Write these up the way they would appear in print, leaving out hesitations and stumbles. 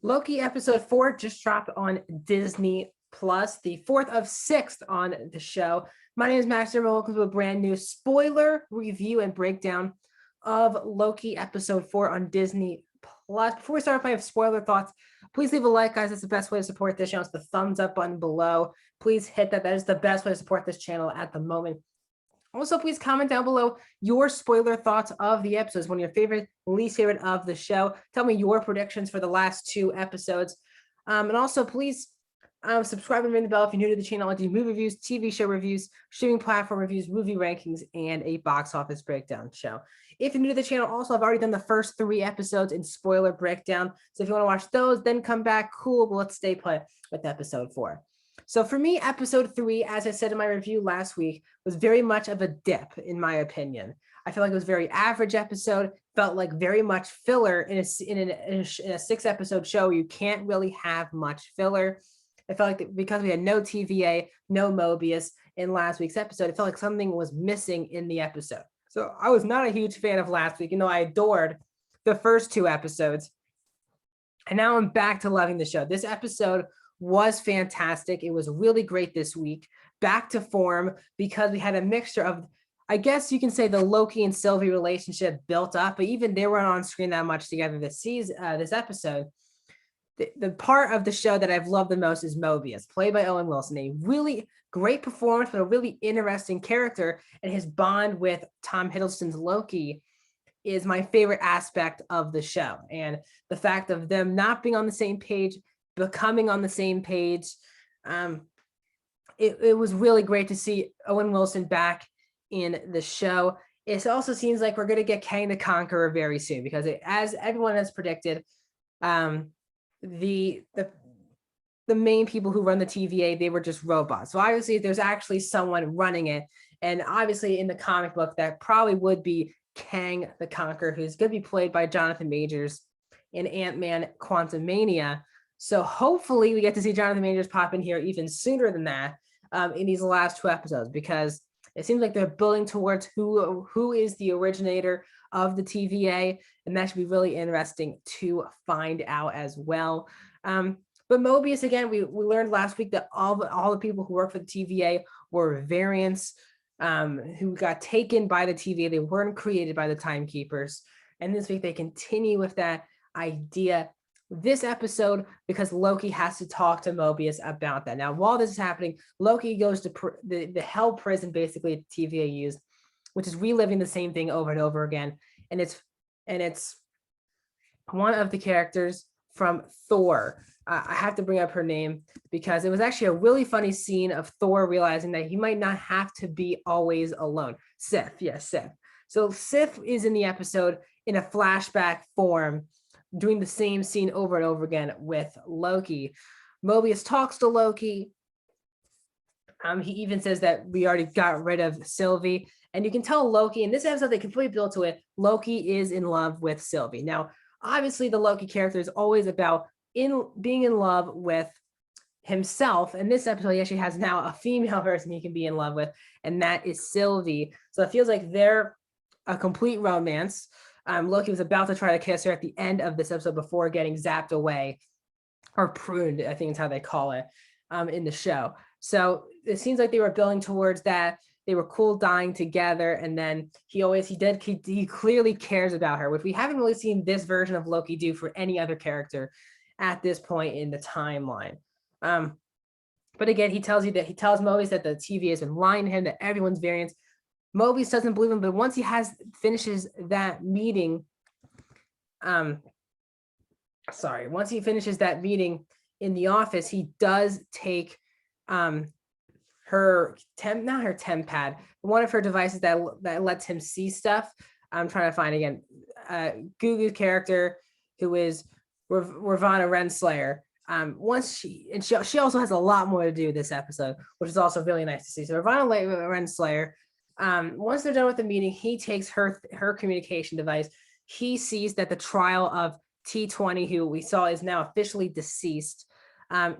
Loki episode 4 just dropped on Disney Plus, the fourth of sixth on the show. My name is Max and welcome to a brand new spoiler review and breakdown of Loki episode 4 on Disney Plus. Before we start, if I have spoiler thoughts, please leave a like, guys. That's the best way to support this channel. It's the thumbs up button below. Please hit that. That is the best way to support this channel at the moment. Also, please comment down below your spoiler thoughts of the episodes, one of your favorite, least favorite of the show. Tell me your predictions for the last two episodes. And also, please subscribe and ring the bell if you're new to the channel. I do movie reviews, TV show reviews, streaming platform reviews, movie rankings, and a box office breakdown show. If you're new to the channel, also, I've already done the first 3 episodes in spoiler breakdown. So if you want to watch those, then come back. Cool, but let's stay put with episode 4. So for me, episode 3, as I said in my review last week, was very much of a dip, in my opinion. I feel like it was a very average episode, felt like very much filler in a 6-episode show. You can't really have much filler. I felt like because we had no TVA, no Mobius in last week's episode, it felt like something was missing in the episode. So I was not a huge fan of last week, I adored the first 2 episodes. And now I'm back to loving the show. This episode was fantastic. It was really great this week, back to form, because we had a mixture of, I guess you can say, the Loki and Sylvie relationship built up, but even they weren't on screen that much together this season, this episode. The part of the show that I've loved the most is Mobius, played by Owen Wilson, a really great performance, but a really interesting character, and his bond with Tom Hiddleston's Loki is my favorite aspect of the show. And the fact of them not being on the same page, becoming on the same page. It was really great to see Owen Wilson back in the show. It also seems like we're going to get Kang the Conqueror very soon, because as everyone has predicted, the main people who run the TVA, they were just robots. So obviously there's actually someone running it. And obviously in the comic book, that probably would be Kang the Conqueror, who's going to be played by Jonathan Majors in Ant-Man Quantumania. So hopefully we get to see Jonathan Majors pop in here even sooner than that in these last 2 episodes, because it seems like they're building towards who is the originator of the TVA, and that should be really interesting to find out as well. But Mobius, again, we learned last week that all the people who work for the TVA were variants who got taken by the TVA. They weren't created by the Timekeepers. And this week they continue with that idea this episode, because Loki has to talk to Mobius about that. Now, while this is happening, Loki goes to the hell prison, basically, TVA used, which is reliving the same thing over and over again. And it's one of the characters from Thor. I have to bring up her name, because it was actually a really funny scene of Thor realizing that he might not have to be always alone. Sif, yes, Sif. So Sif is in the episode in a flashback form, doing the same scene over and over again with Loki. Mobius talks to Loki. He even says that we already got rid of Sylvie. And you can tell Loki, in this episode, they completely built to it, Loki is in love with Sylvie. Now, obviously, the Loki character is always about being in love with himself. In this episode, he actually has now a female person he can be in love with, and that is Sylvie. So it feels like they're a complete romance. Loki was about to try to kiss her at the end of this episode before getting zapped away, or pruned, I think is how they call it in the show. So it seems like they were building towards that. They were cool dying together, and then he clearly cares about her, which we haven't really seen this version of Loki do for any other character at this point in the timeline. But again, he tells Mobius that the TVA has been lying to him, that everyone's variants. Mobius doesn't believe him, but once he finishes that meeting, once he finishes that meeting in the office, he does take not her temp pad, but one of her devices that lets him see stuff. I'm trying to find again, Gugu's character, who is Ravonna Renslayer. She also has a lot more to do this episode, which is also really nice to see. So Ravonna Renslayer, once they're done with the meeting, he takes her communication device. He sees that the trial of T20, who we saw is now officially deceased.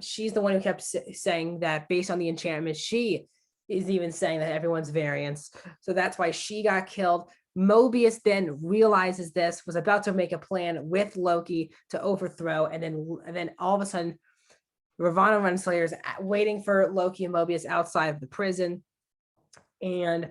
She's the one who kept saying that based on the enchantment, she is even saying that everyone's variants. So that's why she got killed. Mobius then realizes this, was about to make a plan with Loki to overthrow, and then all of a sudden, Ravonna Renslayer is waiting for Loki and Mobius outside of the prison, and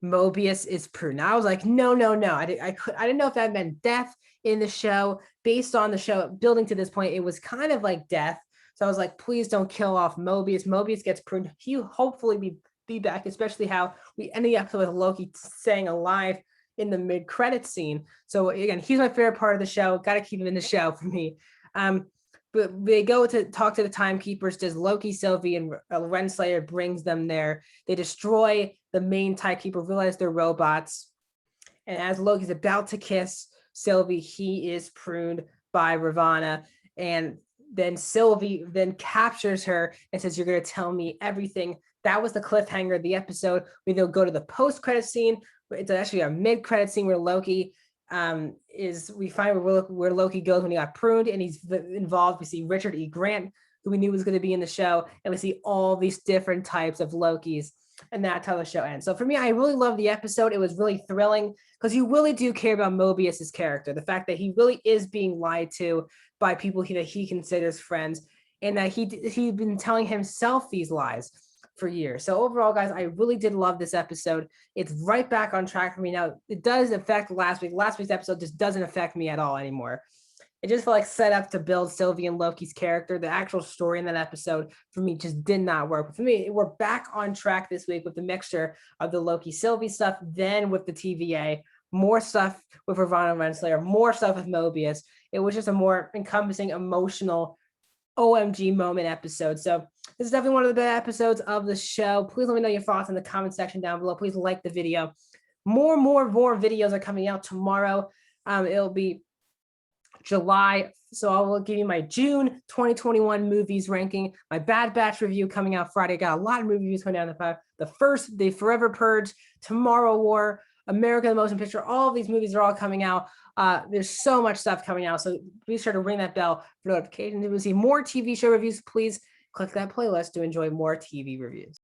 Mobius is pruned. I was like, no, no, no. I didn't know if that meant death in the show. Based on the show building to this point, it was kind of like death. So I was like, please don't kill off Mobius. Mobius gets pruned. He'll hopefully be back, especially how we end the episode with Loki staying alive in the mid-credit scene. So again, he's my favorite part of the show. Got to keep him in the show for me. But they go to talk to the timekeepers. Does Loki, Sylvie, and Renslayer brings them there. They destroy the main timekeeper, realize they're robots. And as Loki's about to kiss Sylvie, he is pruned by Ravonna. And then Sylvie then captures her and says, you're going to tell me everything. That was the cliffhanger of the episode. We then go to the post-credit scene. It's actually a mid-credit scene where Loki we find where Loki goes when he got pruned, and he's involved. We see Richard E. Grant, who we knew was going to be in the show, and we see all these different types of Lokis, and that's how the show ends. So for me, I really love the episode. It was really thrilling because you really do care about Mobius's character, the fact that he really is being lied to by people that he considers friends, and that he'd been telling himself these lies for years. So overall, guys, I really did love this episode. It's right back on track for me now. It does affect last week. Last week's episode just doesn't affect me at all anymore. It just felt like set up to build Sylvie and Loki's character. The actual story in that episode for me just did not work. But for me, we're back on track this week with the mixture of the Loki Sylvie stuff, then with the TVA, more stuff with Ravonna Renslayer, more stuff with Mobius. It was just a more encompassing, emotional OMG moment episode. So this is definitely one of the best episodes of the show. Please let me know your thoughts in the comment section down below. Please like the video. More videos are coming out tomorrow. It'll be July. So I will give you my June 2021 movies ranking, my Bad Batch review coming out Friday. Got a lot of movie reviews coming down the pipe. The Forever Purge, Tomorrow War, American Motion Picture. All of these movies are all coming out. There's so much stuff coming out. So be sure to ring that bell for notifications. If you see more TV show reviews, please click that playlist to enjoy more TV reviews.